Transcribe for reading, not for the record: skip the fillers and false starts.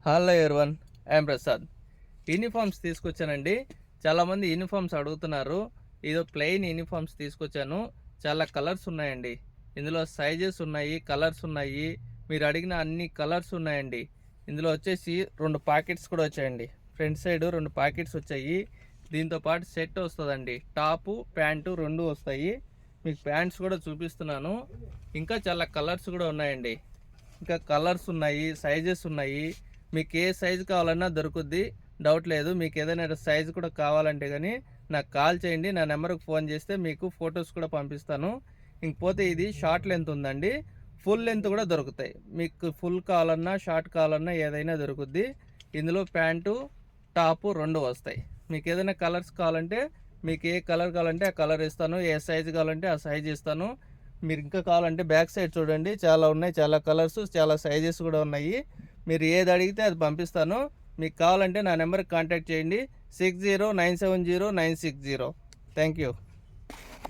Hello everyone, I'm Prasad. Uniforms తీసుకొచ్చానండి. చాలామంది uniforms అడుగుతున్నారు. ఇదో ప్లెయిన్ యూనిఫామ్స్ తీసుకొచ్చాను. చాలా కలర్స్ ఉన్నాయండి. ఇందులో సైజెస్ ఉన్నాయి, కలర్స్ ఉన్నాయి. మీరు అడిగిన అన్ని కలర్స్ ఉన్నాయండి. ఇందులో వచ్చేసి 2 ప్యాకెట్స్ కూడా వచ్చాయండి. ఫ్రంట్ సైడ్ 2 ప్యాకెట్స్ వచ్చాయి. దీంతో పాటు సెట్ వస్తుందండి. టాపు ప్యాంటు 2 వస్తాయి. మీకు ప్యాంట్స్ కూడా చూపిస్తున్నాను. ఇంకా చాలా కలర్స్ కూడా ఉన్నాయండి. ఇంకా కలర్స్ ఉన్నాయి, సైజెస్ ఉన్నాయి. మీకు ఏ సైజు కావాలన్నా దొరుకుద్ది, డౌట్ లేదు. మీకు ఏదైనా సైజు కూడా కావాలంటే కానీ నాకు కాల్ చేయండి. నా నెంబర్కి ఫోన్ చేస్తే మీకు ఫొటోస్ కూడా పంపిస్తాను. ఇంకపోతే ఇది షార్ట్ లెంత్ ఉందండి, ఫుల్ లెంత్ కూడా దొరుకుతాయి. మీకు ఫుల్ కావాలన్నా షార్ట్ కావాలన్నా ఏదైనా దొరుకుద్ది. ఇందులో ప్యాంటు టాపు 2 వస్తాయి. మీకు ఏదైనా కలర్స్ కావాలంటే మీకు ఏ కలర్ కావాలంటే ఆ కలర్ ఇస్తాను, ఏ సైజు కావాలంటే ఆ సైజు ఇస్తాను. మీరు ఇంకా కావాలంటే బ్యాక్ సైడ్ చూడండి, చాలా ఉన్నాయి, చాలా కలర్స్, చాలా సైజెస్ కూడా ఉన్నాయి. మీరు ఏది అడిగితే అది పంపిస్తాను. మీకు కావాలంటే నా నెంబర్కి కాంటాక్ట్ చేయండి, 60970960. Thank you.